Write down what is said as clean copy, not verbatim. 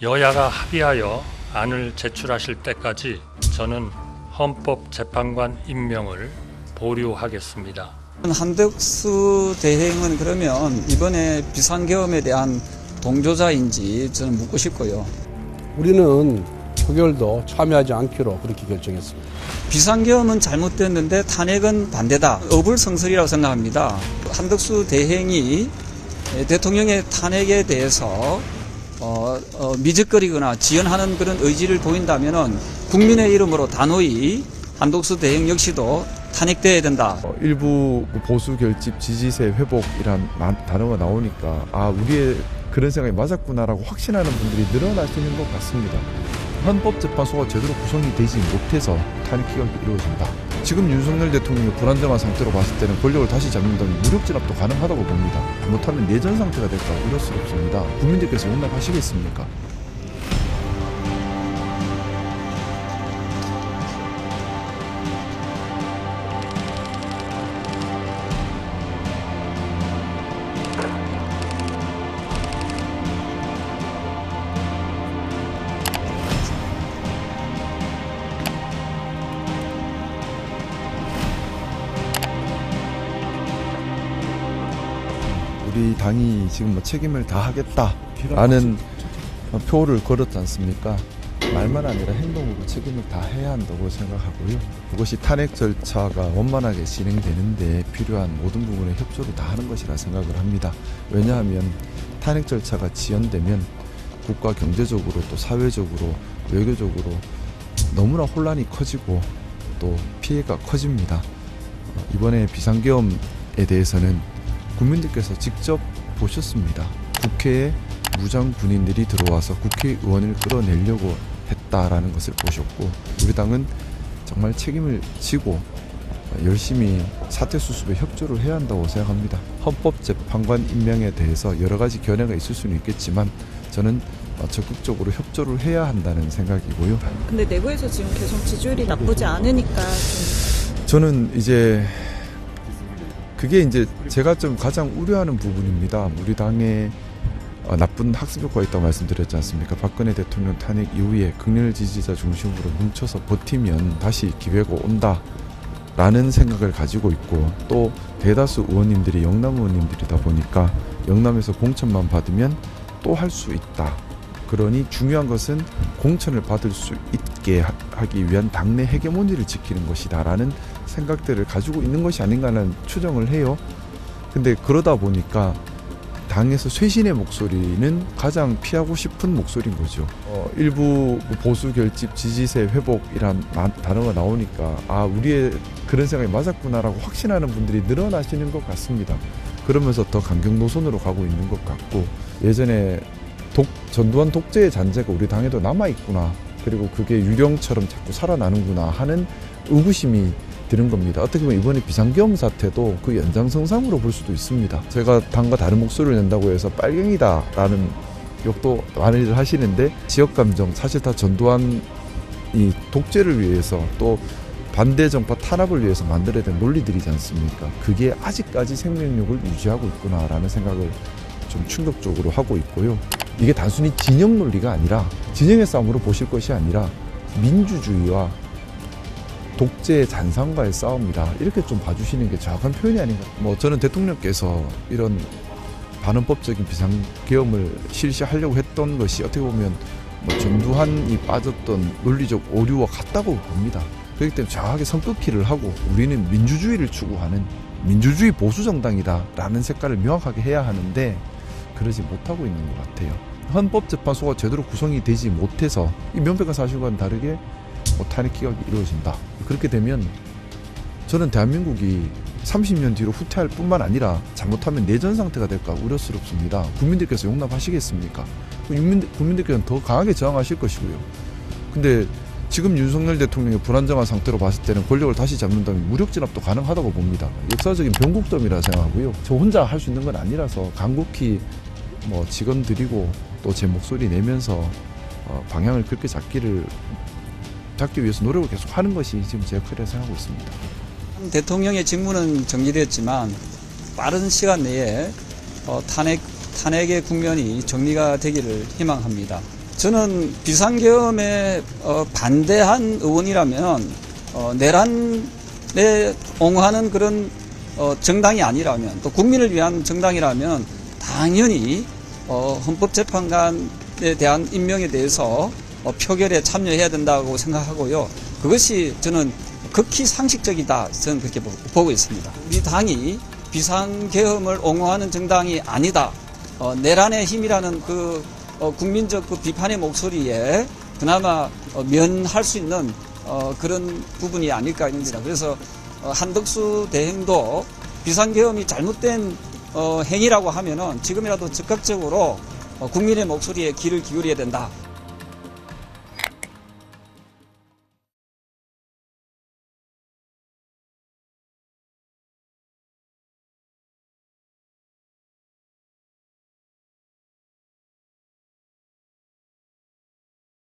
여야가 합의하여 안을 제출하실 때까지 저는 헌법재판관 임명을 보류하겠습니다. 한덕수 대행은 그러면 이번에 비상계엄에 대한 동조자인지 저는 묻고 싶고요. 우리는 표결도 참여하지 않기로 그렇게 결정했습니다. 비상계엄은 잘못됐는데 탄핵은 반대다. 어불성설이라고 생각합니다. 한덕수 대행이 대통령의 탄핵에 대해서 미적거리거나 지연하는 그런 의지를 보인다면은 국민의 이름으로 단호히 한덕수 대행 역시도 탄핵돼야 된다. 일부 보수 결집 지지세 회복이란 단어가 나오니까 우리의 그런 생각이 맞았구나라고 확신하는 분들이 늘어나시는 것 같습니다. 헌법재판소가 제대로 구성이 되지 못해서 탄핵 기각이 이루어진다. 지금 윤석열 대통령이 불안정한 상태로 봤을 때는 권력을 다시 잡는다면 무력 진압도 가능하다고 봅니다. 잘못하면 내전 상태가 될까 우려스럽습니다. 국민들께서 용납하시겠습니까? 우리 당이 지금 책임을 다하겠다라는 표를 걸었지 않습니까? 말만 아니라 행동으로 책임을 다해야 한다고 생각하고요. 그것이 탄핵 절차가 원만하게 진행되는데 필요한 모든 부분의 협조를 다하는 것이라 생각을 합니다. 왜냐하면 탄핵 절차가 지연되면 국가 경제적으로 또 사회적으로 외교적으로 너무나 혼란이 커지고 또 피해가 커집니다. 이번에 비상계엄에 대해서는 국민들께서 직접 보셨습니다. 국회에 무장 군인들이 들어와서 국회의원을 끌어내려고 했다라는 것을 보셨고, 우리 당은 정말 책임을 지고 열심히 사태 수습에 협조를 해야 한다고 생각합니다. 헌법재판관 임명에 대해서 여러 가지 견해가 있을 수는 있겠지만 저는 적극적으로 협조를 해야 한다는 생각이고요. 근데 내부에서 지금 계속 지지율이 나쁘지 않으니까 저는 그게 이제 제가 좀 가장 우려하는 부분입니다. 우리 당에 나쁜 학습 효과가 있다고 말씀드렸지 않습니까? 박근혜 대통령 탄핵 이후에 극렬 지지자 중심으로 뭉쳐서 버티면 다시 기회가 온다라는 생각을 가지고 있고, 또 대다수 의원님들이 영남 의원님들이다 보니까 영남에서 공천만 받으면 또 할 수 있다. 그러니 중요한 것은 공천을 받을 수 있게 하기 위한 당내 헤게모니를 지키는 것이다라는 생각들을 가지고 있는 것이 아닌가라는 추정을 해요. 근데 그러다 보니까 당에서 쇄신의 목소리는 가장 피하고 싶은 목소리인 거죠. 일부 보수 결집 지지세 회복이란 단어가 나오니까 우리의 그런 생각이 맞았구나라고 확신하는 분들이 늘어나시는 것 같습니다. 그러면서 더 강경 노선으로 가고 있는 것 같고, 예전에 전두환 독재의 잔재가 우리 당에도 남아있구나, 그리고 그게 유령처럼 자꾸 살아나는구나 하는 의구심이 드는 겁니다. 어떻게 보면 이번에 비상계엄 사태도 그 연장선상으로 볼 수도 있습니다. 제가 당과 다른 목소리를 낸다고 해서 빨갱이다라는 욕도 많이들 하시는데, 지역감정, 사실 다 전두환 이 독재를 위해서 또 반대 정파 탄압을 위해서 만들어야 된 논리들이지 않습니까? 그게 아직까지 생명력을 유지하고 있구나라는 생각을 좀 충격적으로 하고 있고요. 이게 단순히 진영 논리가 아니라, 진영의 싸움으로 보실 것이 아니라 민주주의와 독재의 잔상과의 싸움이다, 이렇게 좀 봐주시는 게 정확한 표현이 아닌가. 저는 대통령께서 이런 반헌법적인 비상계엄을 실시하려고 했던 것이 어떻게 보면 전두환이 빠졌던 논리적 오류와 같다고 봅니다. 그렇기 때문에 정확하게 선긋기를 하고 우리는 민주주의를 추구하는 민주주의 보수정당이다라는 색깔을 명확하게 해야 하는데 그러지 못하고 있는 것 같아요. 헌법재판소가 제대로 구성이 되지 못해서 이 명백한 사실과는 다르게 탄핵 기각이 이루어진다. 그렇게 되면 저는 대한민국이 30년 뒤로 후퇴할 뿐만 아니라 잘못하면 내전 상태가 될까 우려스럽습니다. 국민들께서 용납하시겠습니까? 국민들께서는 더 강하게 저항하실 것이고요. 근데 지금 윤석열 대통령이 불안정한 상태로 봤을 때는 권력을 다시 잡는다면 무력 진압도 가능하다고 봅니다. 역사적인 변곡점이라 생각하고요. 저 혼자 할 수 있는 건 아니라서 간곡히 직원 드리고 또 제 목소리 내면서 방향을 그렇게 잡기 위해서 노력을 계속 하는 것이 지금 제 역할이라고 생각하고 있습니다. 대통령의 직무는 정리됐지만 빠른 시간 내에 탄핵의 국면이 정리가 되기를 희망합니다. 저는 비상계엄에 반대한 의원이라면 내란에 옹호하는 그런 정당이 아니라면 또 국민을 위한 정당이라면 당연히 헌법재판관에 대한 임명에 대해서 표결에 참여해야 된다고 생각하고요. 그것이 저는 극히 상식적이다. 저는 그렇게 보고 있습니다. 우리 당이 비상계엄을 옹호하는 정당이 아니다. 내란의 힘이라는 그 국민적 그 비판의 목소리에 그나마 면할 수 있는 그런 부분이 아닐까 합니다. 그래서 한덕수 대행도 비상계엄이 잘못된 행위라고 하면은 지금이라도 적극적으로 국민의 목소리에 귀를 기울여야 된다.